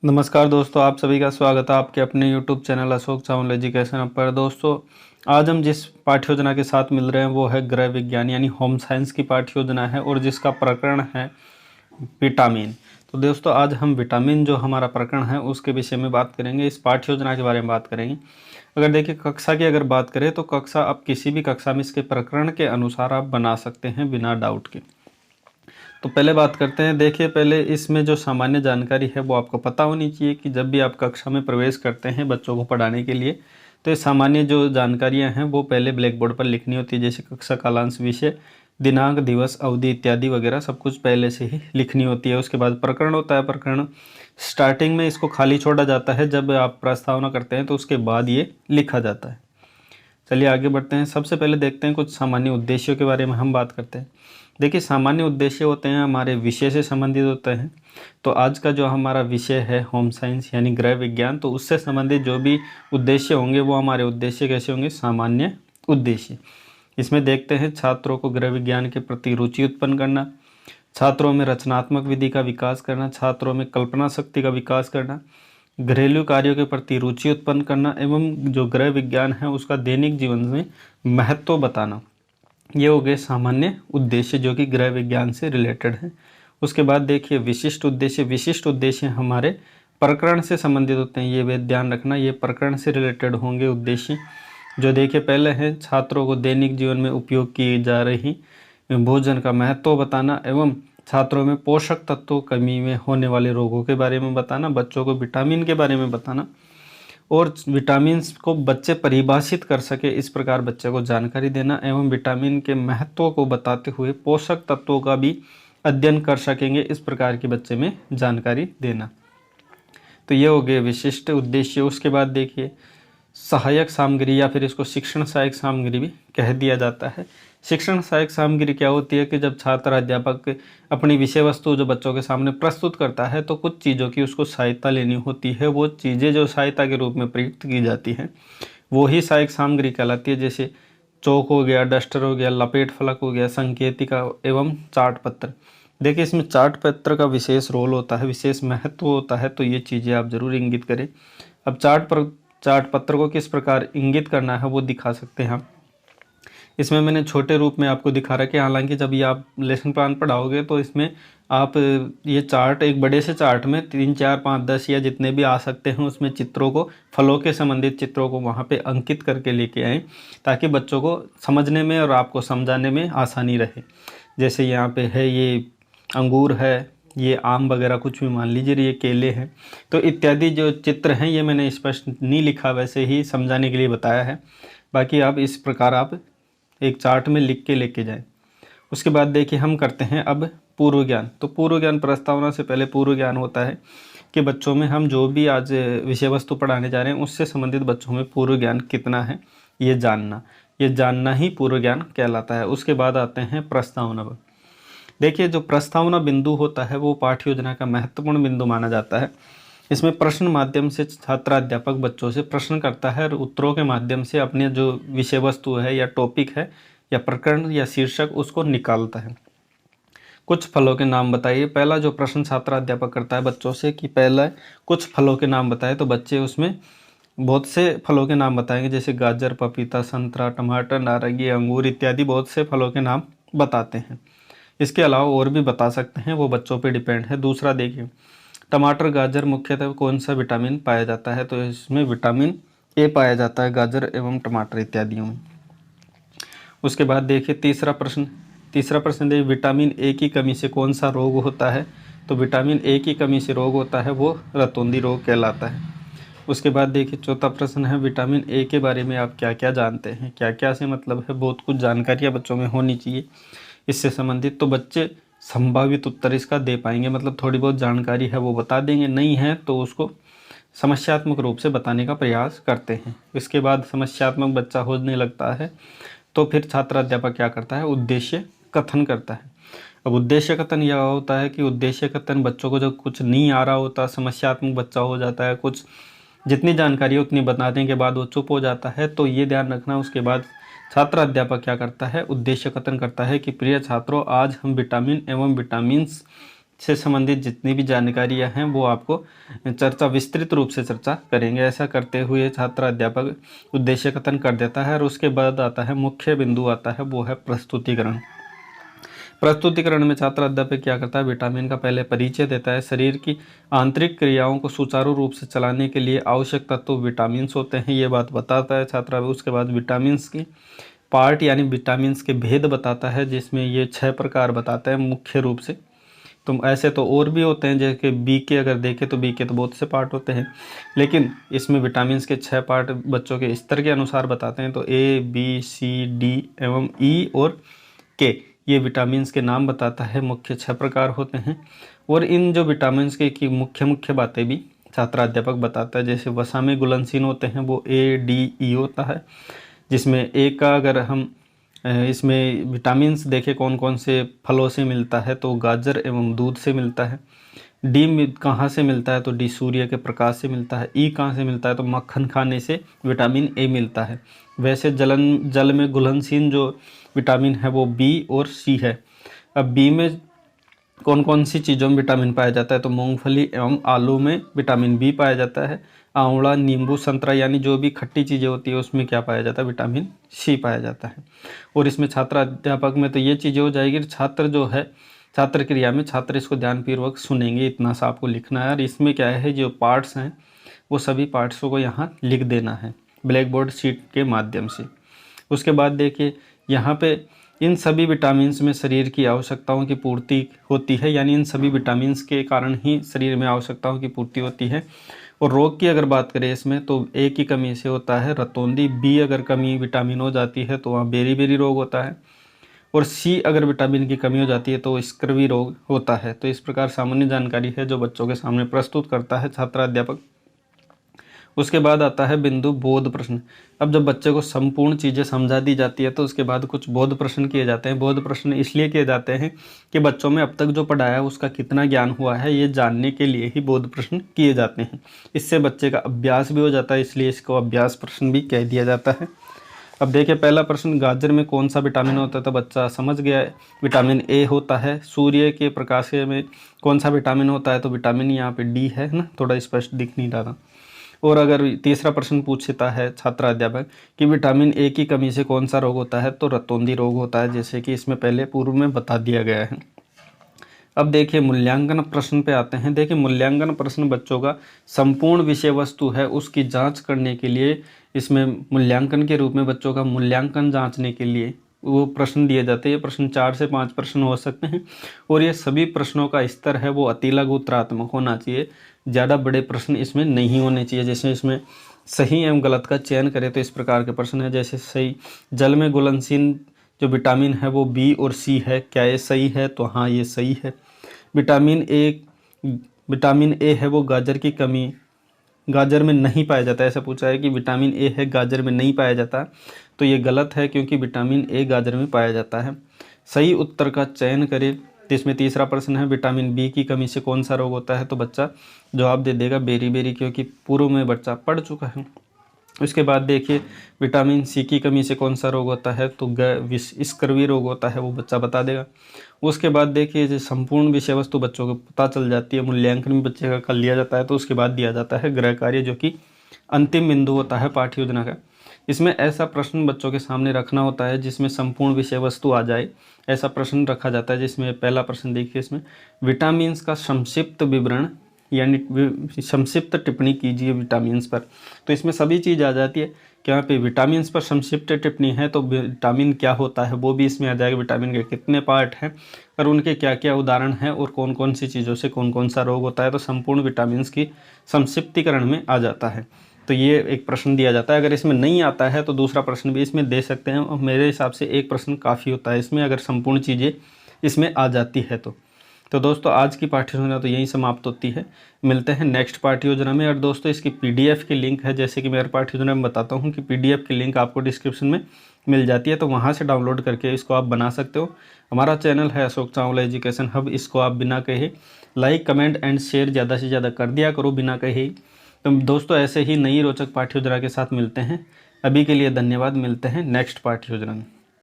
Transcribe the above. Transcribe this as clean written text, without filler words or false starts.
नमस्कार दोस्तों, आप सभी का स्वागत है आपके अपने YouTube चैनल अशोक चावल एजुकेशन पर। दोस्तों, आज हम जिस पाठ्य योजना के साथ मिल रहे हैं वो है गृह विज्ञान यानी होम साइंस की पाठ्य योजना है और जिसका प्रकरण है विटामिन। तो दोस्तों, आज हम विटामिन जो हमारा प्रकरण है उसके विषय में बात करेंगे, इस पाठ्य योजना के बारे में बात करेंगे। अगर देखिए कक्षा की अगर बात करें तो कक्षा आप किसी भी कक्षा में इसके प्रकरण के अनुसार आप बना सकते हैं बिना डाउट के। तो पहले बात करते हैं। देखिए, पहले इसमें जो सामान्य जानकारी है वो आपको पता होनी चाहिए कि जब भी आप कक्षा में प्रवेश करते हैं बच्चों को पढ़ाने के लिए तो ये सामान्य जो जानकारियां हैं वो पहले ब्लैक बोर्ड पर लिखनी होती है। जैसे कक्षा कालांश, विषय, दिनांक, दिवस, अवधि इत्यादि वगैरह सब कुछ पहले से ही लिखनी होती है। उसके बाद प्रकरण होता है। प्रकरण स्टार्टिंग में इसको खाली छोड़ा जाता है, जब आप प्रस्तावना करते हैं तो उसके बाद ये लिखा जाता है। चलिए आगे बढ़ते हैं। सबसे पहले देखते हैं कुछ सामान्य उद्देश्यों के बारे में हम बात करते हैं। देखिए, सामान्य उद्देश्य होते हैं हमारे विषय से संबंधित होते हैं। तो आज का जो हमारा विषय है होम साइंस यानी गृह विज्ञान, तो उससे संबंधित जो भी उद्देश्य होंगे वो हमारे उद्देश्य कैसे होंगे? सामान्य उद्देश्य। इसमें देखते हैं छात्रों को गृह विज्ञान के प्रति रुचि उत्पन्न करना, छात्रों में रचनात्मक विधि का विकास करना, छात्रों में कल्पना शक्ति का विकास करना, घरेलू कार्यों के प्रति रुचि उत्पन्न करना एवं जो गृह विज्ञान है उसका दैनिक जीवन में महत्व बताना। ये हो गए सामान्य उद्देश्य जो कि गृह विज्ञान से रिलेटेड है। उसके बाद देखिए विशिष्ट उद्देश्य। विशिष्ट उद्देश्य हमारे प्रकरण से संबंधित होते हैं, ये भी ध्यान रखना, ये प्रकरण से रिलेटेड होंगे उद्देश्य। जो देखिए पहले है छात्रों को दैनिक जीवन में उपयोग की जा रही भोजन का महत्व बताना एवं छात्रों में पोषक तत्वों कमी में होने वाले रोगों के बारे में बताना, बच्चों को विटामिन के बारे में बताना और विटामिन को बच्चे परिभाषित कर सके इस प्रकार बच्चे को जानकारी देना एवं विटामिन के महत्व को बताते हुए पोषक तत्वों का भी अध्ययन कर सकेंगे इस प्रकार के बच्चे में जानकारी देना। तो ये हो गए विशिष्ट उद्देश्य। उसके बाद देखिए सहायक सामग्री या फिर इसको शिक्षण सहायक सामग्री भी कह दिया जाता है। शिक्षण सहायक सामग्री क्या होती है कि जब छात्र अध्यापक अपनी विषय वस्तु जो बच्चों के सामने प्रस्तुत करता है तो कुछ चीज़ों की उसको सहायता लेनी होती है। वो चीज़ें जो सहायता के रूप में प्रयुक्त की जाती हैं वो ही सहायक सामग्री कहलाती है। जैसे चौक हो गया, डस्टर हो गया, लपेट फलक हो गया, संकेतिका एवं चार्ट पत्र। देखिए इसमें चार्ट पत्र का विशेष रोल होता है, विशेष महत्व होता है, तो ये चीज़ें आप जरूर इंगित करें। अब चार्ट पत्र को किस प्रकार इंगित करना है वो दिखा सकते हैं हम। इसमें मैंने छोटे रूप में आपको दिखा रखा है। हालांकि जब ये आप लेसन प्लान पढ़ाओगे तो इसमें आप ये चार्ट एक बड़े से चार्ट में 3, 4, 5, 10 या जितने भी आ सकते हैं उसमें चित्रों को, फलों के संबंधित चित्रों को वहाँ पे अंकित करके लेके आएँ ताकि बच्चों को समझने में और आपको समझाने में आसानी रहे। जैसे यहाँ पे है ये अंगूर है, ये आम वगैरह कुछ भी मान लीजिए, ये केले हैं, तो इत्यादि जो चित्र हैं ये मैंने स्पष्ट नहीं लिखा, वैसे ही समझाने के लिए बताया है। बाकी आप इस प्रकार आप एक चार्ट में लिख के लेके जाएं। उसके बाद देखिए हम करते हैं अब पूर्व ज्ञान। तो पूर्व ज्ञान प्रस्तावना से पहले पूर्व ज्ञान होता है कि बच्चों में हम जो भी आज विषय वस्तु पढ़ाने जा रहे हैं उससे संबंधित बच्चों में पूर्व ज्ञान कितना है ये जानना ही पूर्व ज्ञान कहलाता है। उसके बाद आते हैं प्रस्तावना पर। देखिए जो प्रस्तावना बिंदु होता है वो पाठ्य योजना का महत्वपूर्ण बिंदु माना जाता है। इसमें प्रश्न माध्यम से छात्र अध्यापक बच्चों से प्रश्न करता है और उत्तरों के माध्यम से अपने जो विषय वस्तु है या टॉपिक है या प्रकरण या शीर्षक उसको निकालता है। कुछ फलों के नाम बताइए। पहला जो प्रश्न छात्र अध्यापक करता है बच्चों से कि पहला कुछ फलों के नाम बताए, तो बच्चे उसमें बहुत से फलों के नाम बताएंगे। जैसे गाजर, पपीता, संतरा, टमाटर, नारंगी, अंगूर इत्यादि बहुत से फलों के नाम बताते हैं। इसके अलावा और भी बता सकते हैं, वो बच्चों पे डिपेंड है। दूसरा देखिए टमाटर, गाजर मुख्यतः कौन सा विटामिन पाया जाता है? तो इसमें विटामिन ए पाया जाता है गाजर एवं टमाटर इत्यादियों में। उसके बाद देखिए तीसरा प्रश्न देखिए विटामिन ए की कमी से कौन सा रोग होता है? तो विटामिन ए की कमी से रोग होता है वो रतौंधी रोग कहलाता है। उसके बाद देखिए चौथा प्रश्न है विटामिन ए के बारे में आप क्या क्या जानते हैं? क्या क्या से मतलब है बहुत कुछ जानकारियाँ बच्चों में होनी चाहिए इससे संबंधित, तो बच्चे संभावित उत्तर इसका दे पाएंगे। मतलब थोड़ी बहुत जानकारी है वो बता देंगे, नहीं है तो उसको समस्यात्मक रूप से बताने का प्रयास करते हैं। इसके बाद समस्यात्मक बच्चा होने लगता है तो फिर छात्र अध्यापक क्या करता है? उद्देश्य कथन करता है। अब उद्देश्य कथन यह होता है कि उद्देश्य कथन बच्चों को जब कुछ नहीं आ रहा होता, समस्यात्मक बच्चा हो जाता है, कुछ जितनी जानकारी है उतनी बताने के बाद वो चुप हो जाता है, तो ये ध्यान रखना। उसके बाद छात्र अध्यापक क्या करता है? उद्देश्य कथन करता है कि प्रिय छात्रों, आज हम विटामिन एवं विटामिन्स से संबंधित जितनी भी जानकारियां हैं वो आपको विस्तृत रूप से चर्चा करेंगे। ऐसा करते हुए छात्र अध्यापक उद्देश्य कथन कर देता है और उसके बाद आता है मुख्य बिंदु, आता है वो है प्रस्तुतिकरण। प्रस्तुतिकरण में छात्र अध्यापक क्या करता है, विटामिन का पहले परिचय देता है। शरीर की आंतरिक क्रियाओं को सुचारू रूप से चलाने के लिए आवश्यक तत्व विटामिन होते हैं, ये बात बताता है छात्र। उसके बाद विटामिन की पार्ट यानी विटामिन के भेद बताता है, जिसमें ये 6 प्रकार बताता है मुख्य रूप से। तो ऐसे तो और भी होते हैं, जैसे बी के अगर देखें तो बी के तो बहुत से पार्ट होते हैं, लेकिन इसमें विटामिन के 6 पार्ट बच्चों के स्तर के अनुसार बताते हैं। तो ए, बी, सी, डी एवं ई और के, ये विटामिन के नाम बताता है। मुख्य 6 प्रकार होते हैं और इन जो विटामिन के की मुख्य बातें भी छात्र अध्यापक बताता है। जैसे वसा में घुलनशील होते हैं वो ए, डी, ई होता है, जिसमें ए का अगर हम इसमें विटामिन देखें कौन कौन से फलों से मिलता है, तो गाजर एवं दूध से मिलता है। डी कहाँ से मिलता है, तो डी सूर्य के प्रकाश से मिलता है। ई कहाँ से मिलता है, तो मक्खन खाने से विटामिन ए मिलता है। वैसे जल में घुलनशील जो विटामिन है वो बी और सी है। अब बी में कौन कौन सी चीज़ों में विटामिन पाया जाता है, तो मूंगफली एवं आलू में विटामिन बी पाया जाता है। आंवला, नींबू, संतरा यानी जो भी खट्टी चीज़ें होती है उसमें क्या पाया जाता है, विटामिन सी पाया जाता है। और इसमें छात्र अध्यापक में तो ये चीज़ें हो जाएगी, छात्र जो है छात्र क्रिया में छात्र इसको ध्यानपूर्वक सुनेंगे, इतना सा आपको लिखना है। और इसमें क्या है, जो पार्ट्स हैं वो सभी पार्ट्सों को यहाँ लिख देना है ब्लैक बोर्ड शीट के माध्यम से। उसके बाद देखिए यहाँ पे इन सभी विटामिन्स में शरीर की आवश्यकताओं की पूर्ति होती है, यानी इन सभी विटामिन्स के कारण ही शरीर में आवश्यकताओं की पूर्ति होती है। और रोग की अगर बात करें इसमें, तो ए की कमी से होता है रतौंधी, बी अगर कमी विटामिन हो जाती है तो वहाँ बेरी रोग होता है, और सी अगर विटामिन की कमी हो जाती है तो स्कर्वी रोग होता है। तो इस प्रकार सामान्य जानकारी है जो बच्चों के सामने प्रस्तुत करता है छात्र अध्यापक। उसके बाद आता है बिंदु बोध प्रश्न। अब जब बच्चे को संपूर्ण चीज़ें समझा दी जाती है तो उसके बाद कुछ बोध प्रश्न किए जाते हैं। बोध प्रश्न इसलिए किए जाते हैं कि बच्चों में अब तक जो पढ़ाया है उसका कितना ज्ञान हुआ है, ये जानने के लिए ही बोध प्रश्न किए जाते हैं। इससे बच्चे का अभ्यास भी हो जाता है, इसलिए इसको अभ्यास प्रश्न भी कह दिया जाता है। अब देखिए पहला प्रश्न, गाजर में कौन सा विटामिन होता है, तो बच्चा समझ गया है, विटामिन ए होता है। सूर्य के प्रकाश में कौन सा विटामिन होता है, तो विटामिन यहाँ पे डी है ना, थोड़ा स्पष्ट दिख नहीं रहा था। और अगर तीसरा प्रश्न पूछता है छात्र अध्यापक कि विटामिन ए की कमी से कौन सा रोग होता है, तो रतौंधी रोग होता है, जैसे कि इसमें पहले पूर्व में बता दिया गया है। अब देखिए मूल्यांकन प्रश्न पे आते हैं। देखिए मूल्यांकन प्रश्न बच्चों का संपूर्ण विषय वस्तु है उसकी जांच करने के लिए, इसमें मूल्यांकन के रूप में बच्चों का मूल्यांकन जांचने के लिए वो प्रश्न दिए जाते हैं। ये प्रश्न 4 से 5 प्रश्न हो सकते हैं और ये सभी प्रश्नों का स्तर है वो अति लघु उत्तरात्मक होना चाहिए, ज़्यादा बड़े प्रश्न इसमें नहीं होने चाहिए। जैसे इसमें सही एवं गलत का चयन करें तो इस प्रकार के प्रश्न है, जैसे सही जल में घुलनशील जो विटामिन है वो बी और सी है, क्या ये सही है, तो हाँ ये सही है। विटामिन ए है वो गाजर की कमी गाजर में नहीं पाया जाता है, ऐसा पूछा है कि विटामिन ए है गाजर में नहीं पाया जाता, तो ये गलत है क्योंकि विटामिन ए गाजर में पाया जाता है। सही उत्तर का चयन करें। तो इसमें तीसरा प्रश्न है विटामिन बी की कमी से कौन सा रोग होता है, तो बच्चा जवाब दे देगा बेरी, क्योंकि पूर्व में बच्चा पढ़ चुका है। उसके बाद देखिए विटामिन सी की कमी से कौन सा रोग होता है, तो स्कर्वी रोग होता है, वो बच्चा बता देगा। उसके बाद देखिए जो संपूर्ण विषय वस्तु बच्चों को पता चल जाती है, मूल्यांकन भी बच्चे का कर लिया जाता है। तो उसके बाद दिया जाता है गृह कार्य, जो कि अंतिम बिंदु होता है पाठ्य योजना का। इसमें ऐसा प्रश्न बच्चों के सामने रखना होता है जिसमें संपूर्ण विषय वस्तु आ जाए, ऐसा प्रश्न रखा जाता है। जिसमें पहला प्रश्न देखिए, इसमें विटामिन का संक्षिप्त विवरण यानी संक्षिप्त टिप्पणी कीजिए विटामिन्स पर। तो इसमें सभी चीज़ आ जाती है कि यहाँ पे विटामिन्स पर संक्षिप्त टिप्पणी है, तो विटामिन क्या होता है वो भी इसमें आ जाएगा, विटामिन के कितने पार्ट हैं और उनके क्या क्या उदाहरण हैं और कौन कौन सी चीज़ों से कौन कौन सा रोग होता है, तो संपूर्ण विटामिन्स की संक्षिप्तीकरण में आ जाता है। तो ये एक प्रश्न दिया जाता है। अगर इसमें नहीं आता है तो दूसरा प्रश्न भी इसमें दे सकते हैं, और मेरे हिसाब से एक प्रश्न काफ़ी होता है इसमें, अगर संपूर्ण चीज़ें इसमें आ जाती है तो दोस्तों आज की पाठ्य योजना तो यहीं समाप्त होती है। मिलते हैं नेक्स्ट पाठ्य योजना में। और दोस्तों इसकी पीडीएफ की लिंक है, जैसे कि मेरे पाठ्य योजना में बताता हूँ कि पीडीएफ की लिंक आपको डिस्क्रिप्शन में मिल जाती है, तो वहाँ से डाउनलोड करके इसको आप बना सकते हो। हमारा चैनल है अशोक चावला एजुकेशन हब, इसको आप बिना कहे लाइक कमेंट एंड शेयर ज़्यादा से ज़्यादा कर दिया करो बिना कहे। तो दोस्तों ऐसे ही नई रोचक पाठ्य योजना के साथ मिलते हैं। अभी के लिए धन्यवाद, मिलते हैं नेक्स्ट पाठ्य योजना में।